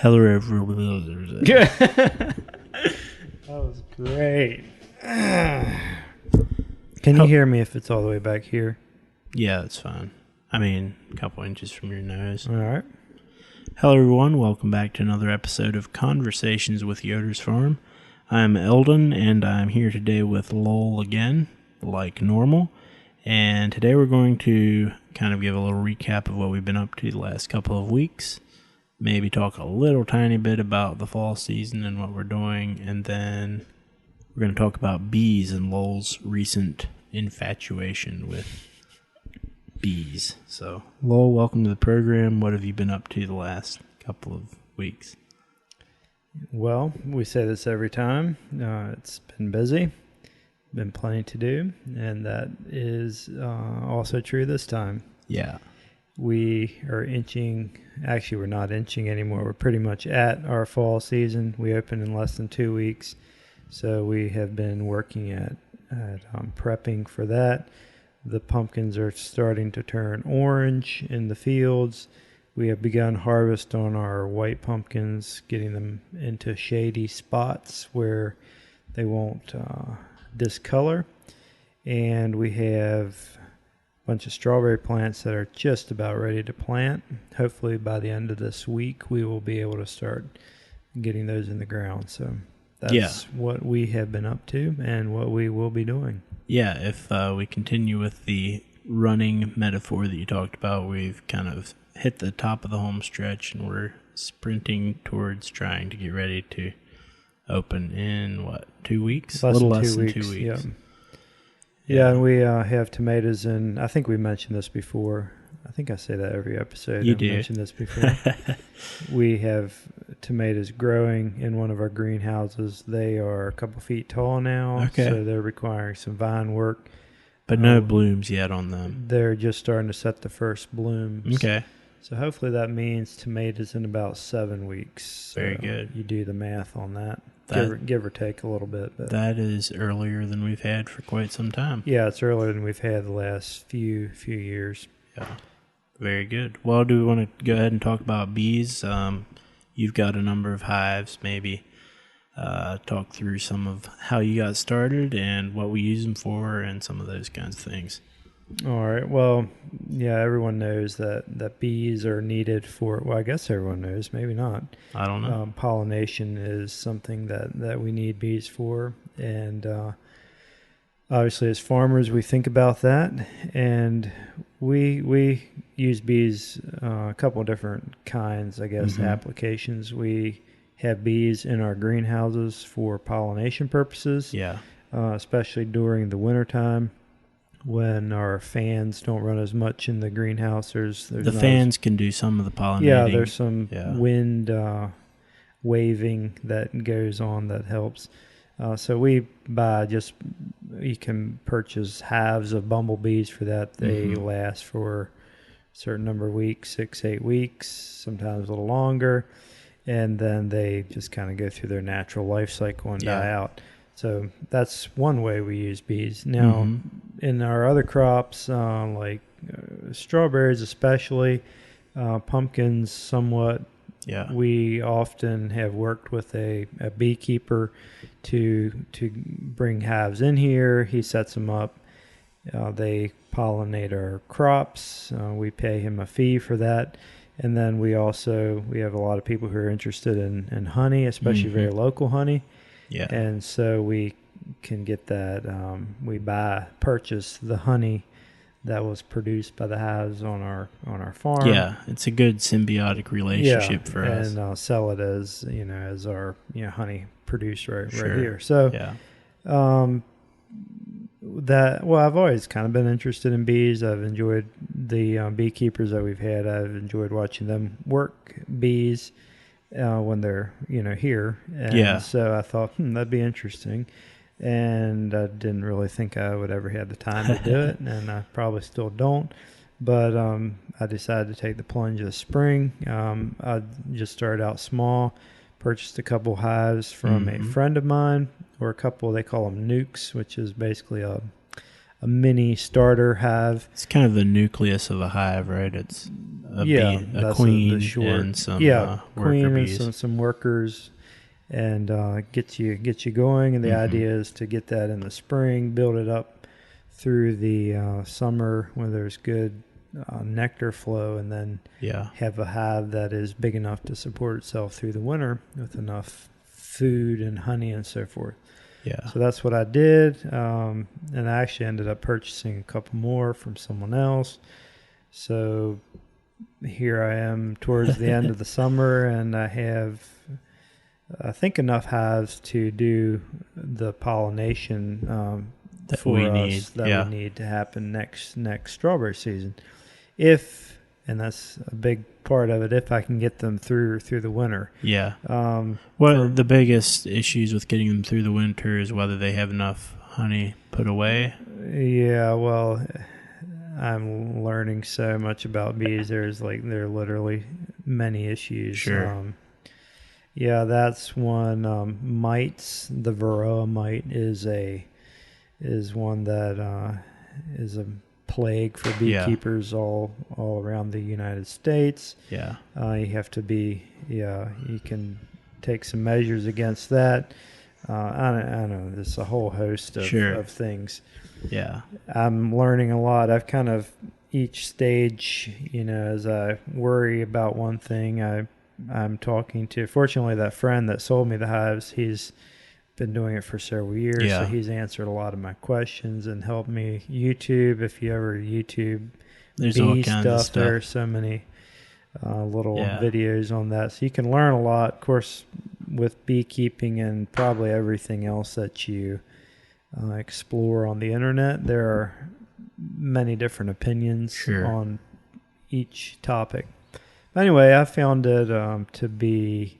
Hello, everyone. That was great. Can you hear me if it's all the way back here? Yeah, it's fine. I mean, a couple inches from your nose. All right. Hello, everyone. Welcome back to another episode of Conversations with Yoders Farm. I'm Eldon, and I'm here today with Lowell again, like normal. And today we're going to kind of give a little recap of what we've been up to the last couple of weeks. Maybe talk a little tiny bit about the fall season and what we're doing. And then we're going to talk about bees and Lowell's recent infatuation with bees. So, Lowell, welcome to the program. What have you been up to the last couple of weeks? Well, we say this every time. It's been busy, been plenty to do, and that is also true this time. Yeah. We are actually we're not inching anymore. We're pretty much at our fall season. We open in less than 2 weeks. So we have been working at prepping for that. The pumpkins are starting to turn orange in the fields. We have begun harvest on our white pumpkins, getting them into shady spots where they won't discolor. And we have bunch of strawberry plants that are just about ready to plant. Hopefully by the end of this week we will be able to start getting those in the ground. So that's what we have been up to and what we will be doing. Yeah, if we continue with the running metaphor that you talked about, we've kind of hit the top of the home stretch and we're sprinting towards trying to get ready to open in 2 weeks? Less a little than less 2 than weeks, 2 weeks. Yeah, and we have tomatoes, and I think we mentioned this before. I think I say that every episode. You I've do. mentioned this before. We have tomatoes growing in one of our greenhouses. They are a couple feet tall now, so they're requiring some vine work. But no blooms yet on them. They're just starting to set the first blooms. Okay. So hopefully that means tomatoes in about 7 weeks. Very good. You do the math on that. Give or take a little bit. But that is earlier than we've had for quite some time. Yeah, it's earlier than we've had the last few years. Yeah, very good. Well, do we want to go ahead and talk about bees? You've got a number of hives. Maybe talk through some of how you got started and what we use them for and some of those kinds of things. All right. Well, yeah, everyone knows that bees are needed for, well, I guess everyone knows, maybe not. I don't know. Pollination is something that we need bees for. And obviously as farmers, we think about that. And we use bees, a couple of different kinds, I guess, applications. We have bees in our greenhouses for pollination purposes. Yeah. Especially during the wintertime, when our fans don't run as much in the greenhouse. The fans can do some of the pollinating. Yeah, there's some wind waving that goes on that helps. So we buy you can purchase hives of bumblebees for that. They last for a certain number of weeks, 6-8 weeks, sometimes a little longer. And then they just kind of go through their natural life cycle and die out. So that's one way we use bees. Now, in our other crops, like strawberries especially, pumpkins somewhat, we often have worked with a beekeeper to bring hives in here. He sets them up. They pollinate our crops. We pay him a fee for that. And then we have a lot of people who are interested in honey, especially very local honey. Yeah. And so we can get that. We purchase the honey that was produced by the hives on our farm. Yeah, it's a good symbiotic relationship for us. And sell it as our honey produced right here. So I've always kind of been interested in bees. I've enjoyed the beekeepers that we've had. I've enjoyed watching them work bees when they're here. And so I thought that'd be interesting. And I didn't really think I would ever have the time to do it, and I probably still don't. But I decided to take the plunge this spring. I just started out small, purchased a couple hives from a friend of mine, or a couple, they call them nukes, which is basically a mini starter hive. It's kind of the nucleus of a hive, right? It's a queen and some worker queen bees. and some workers, and get you going. And the idea is to get that in the spring, build it up through the summer when there's good nectar flow, and then have a hive that is big enough to support itself through the winter with enough food and honey and so forth. Yeah. So that's what I did, and I actually ended up purchasing a couple more from someone else. So here I am towards the end of the summer, and I have, I think, enough hives to do the pollination that for we us need. We need to happen next strawberry season. If, and that's a big part of it, if I can get them through the winter. Yeah. The biggest issues with getting them through the winter is whether they have enough honey put away. Yeah, well, I'm learning so much about bees. There are literally many issues. Sure. Yeah, that's one. Mites, the Varroa mite is one that is a plague for beekeepers all around the United States. Yeah. You have to be, you can take some measures against that. I don't know, there's a whole host of things. Yeah. I'm learning a lot. I've kind of, each stage, as I worry about one thing, I'm talking to, fortunately, that friend that sold me the hives, he's been doing it for several years, so he's answered a lot of my questions and helped me. YouTube, if you ever YouTube there's bee all kinds of stuff. There are so many little videos on that, so you can learn a lot. Of course, with beekeeping and probably everything else that you explore on the internet, there are many different opinions on each topic. But anyway, I found it to be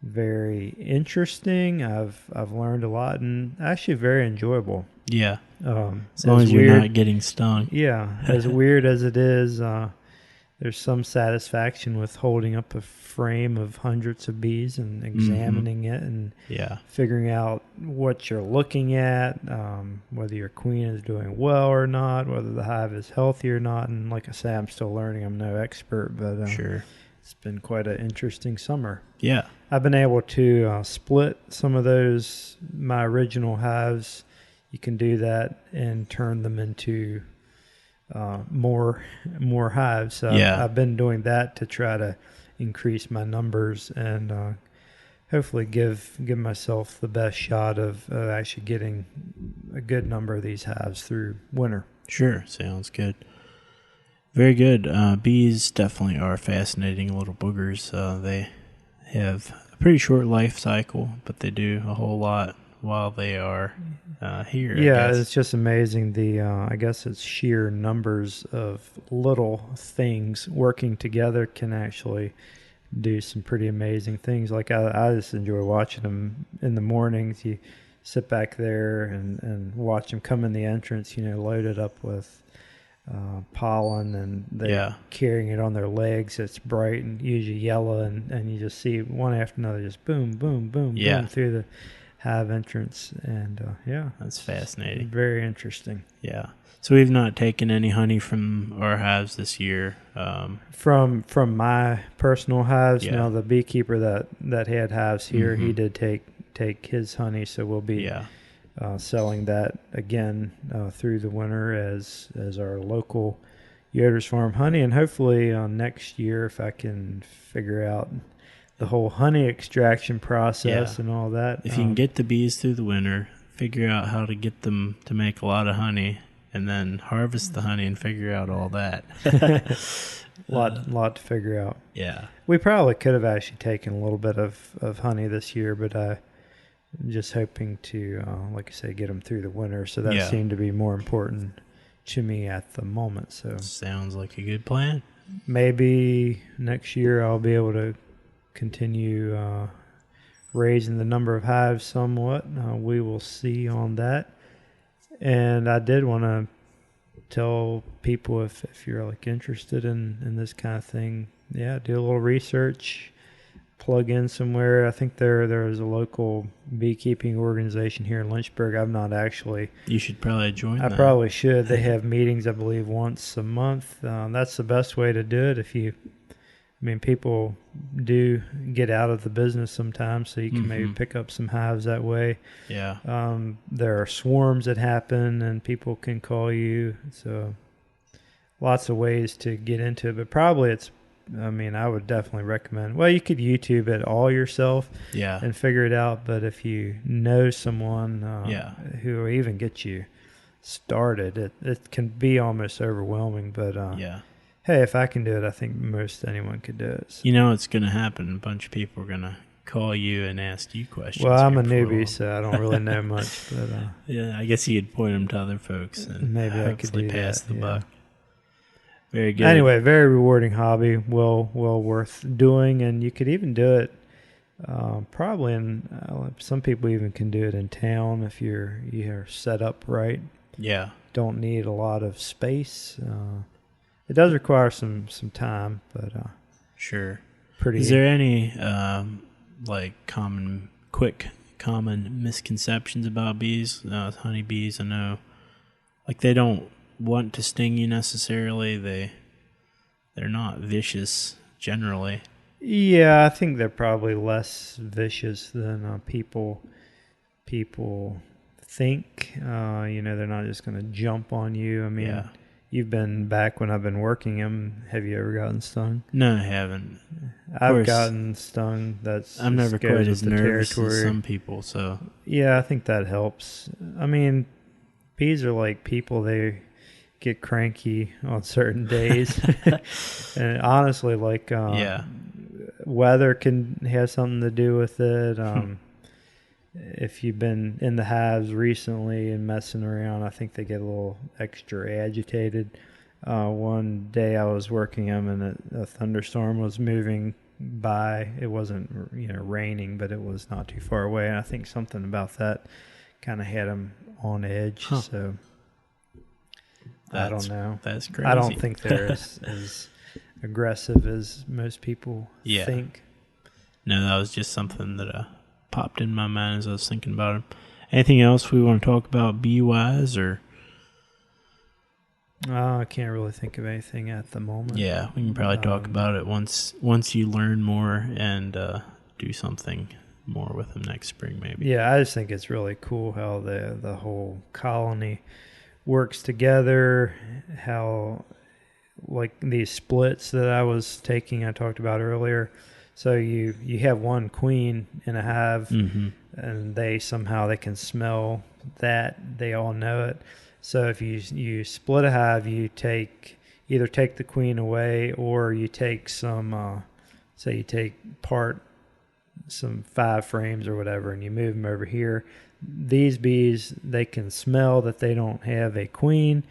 very interesting. I've learned a lot, and actually very enjoyable. Yeah. As long as you're not getting stung. Yeah. As weird as it is, there's some satisfaction with holding up a frame of hundreds of bees and examining it and figuring out what you're looking at, whether your queen is doing well or not, whether the hive is healthy or not. And like I say, I'm still learning. I'm no expert, but it's been quite an interesting summer. Yeah. I've been able to split some of those, my original hives. You can do that and turn them into more hives. So I've been doing that to try to increase my numbers and hopefully give myself the best shot of actually getting a good number of these hives through winter. Sure, sounds good. Very good. Bees definitely are fascinating little boogers. They have a pretty short life cycle, but they do a whole lot while they are here. Yeah, it's just amazing. I guess it's sheer numbers of little things working together can actually do some pretty amazing things. Like I just enjoy watching them in the mornings. You sit back there and watch them come in the entrance, loaded up with pollen, and they're carrying it on their legs. It's bright and usually yellow, and you just see one after another just boom, boom, boom, boom through the hive entrance. And that's fascinating. Very interesting. Yeah. So we've not taken any honey from our hives this year. From my personal hives, no. The beekeeper that had hives here, he did take his honey, so we'll be selling that again through the winter as our local Yoders Farm honey, and hopefully next year, if I can figure out the whole honey extraction process and all that. If you can get the bees through the winter, figure out how to get them to make a lot of honey, and then harvest the honey and figure out all that. lot to figure out. Yeah. We probably could have actually taken a little bit of honey this year, but I'm just hoping to, like I say, get them through the winter. So that seemed to be more important to me at the moment. So sounds like a good plan. Maybe next year I'll be able to continue raising the number of hives somewhat. We will see on that. And I did want to tell people, if you're interested in this kind of thing, do a little research. plug in somewhere. I think there is a local beekeeping organization here in Lynchburg. I've not actually. You should probably join I that. probably should. They have meetings, I believe, once a month. That's the best way to do it. People do get out of the business sometimes, so you can maybe pick up some hives that way. Yeah. There are swarms that happen, and people can call you. So lots of ways to get into it, but probably I would definitely recommend. Well, you could YouTube it all yourself, and figure it out. But if you know someone, who will even get you started, it can be almost overwhelming. But hey, if I can do it, I think most anyone could do it. So. You know what's going to happen? A bunch of people are going to call you and ask you questions. Well, I'm a newbie, so I don't really know much. But I guess you could point them to other folks and maybe I could do pass that, the buck. Very good. Anyway, very rewarding hobby, well worth doing, and you could even do it probably in. Some people even can do it in town if you're set up right. Yeah. Don't need a lot of space. It does require some time, but sure. Pretty. Is there any common misconceptions about bees? Honeybees, I know, they don't want to sting you necessarily. They're not vicious generally. Yeah, I think they're probably less vicious than people think. They're not just going to jump on you. You've been back when I've been working them. Have you ever gotten stung? No, I haven't. I've gotten stung. I'm never quite as nervous as some people. So yeah, I think that helps. Bees are like people. They get cranky on certain days, and honestly, weather can have something to do with it. If you've been in the hives recently and messing around, I think they get a little extra agitated. One day I was working them and a thunderstorm was moving by. It wasn't raining, but it was not too far away. And I think something about that kind of had them on edge. Huh. So I don't know. That's crazy. I don't think they're as aggressive as most people think. No, that was just something that popped in my mind as I was thinking about it. Anything else we want to talk about bee-wise, or? I can't really think of anything at the moment. Yeah, we can probably talk about it once you learn more and do something more with them next spring, maybe. Yeah, I just think it's really cool how the whole colony works together, how these splits that I was taking, I talked about earlier. So you have one queen in a hive, and they can smell that. They all know it. So if you split a hive, you either take the queen away, or you take some, say you take some 5 frames or whatever, and you move them over here. These bees, they can smell that they don't have a queen,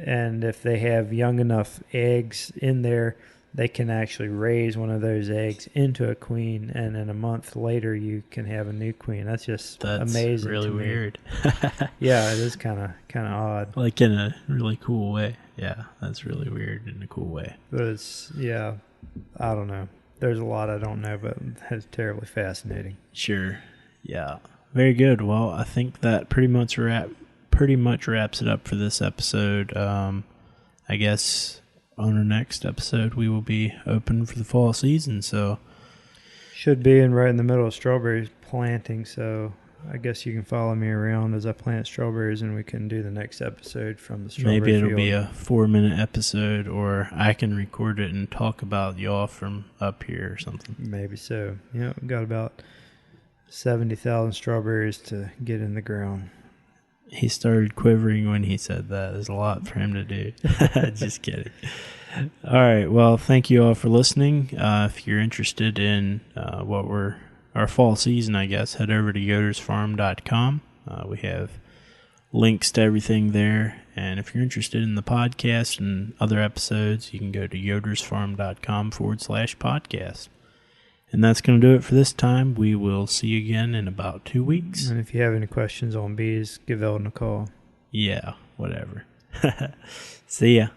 and if they have young enough eggs in there, they can actually raise one of those eggs into a queen, and then a month later you can have a new queen. That's amazing. Really weird. Yeah, it is kind of odd. In a really cool way. Yeah, that's really weird in a cool way. But it's, I don't know. There's a lot I don't know, but it's terribly fascinating. Sure. Yeah. Very good. Well, I think that pretty much wraps it up for this episode. I guess on our next episode we will be open for the fall season, so should be right in the middle of strawberry planting, so I guess you can follow me around as I plant strawberries, and we can do the next episode from the strawberry maybe it'll field. be a 4-minute episode, or I can record it and talk about y'all from up here or something. Maybe so. Yeah, we got about 70,000 strawberries to get in the ground. He started quivering when he said that. There's a lot for him to do. Just kidding. All right. Well, thank you all for listening. If you're interested in our fall season, I guess, head over to yodersfarm.com. We have links to everything there. And if you're interested in the podcast and other episodes, you can go to yodersfarm.com/podcast. And that's going to do it for this time. We will see you again in about 2 weeks. And if you have any questions on bees, give Eldon a call. Yeah, whatever. See ya.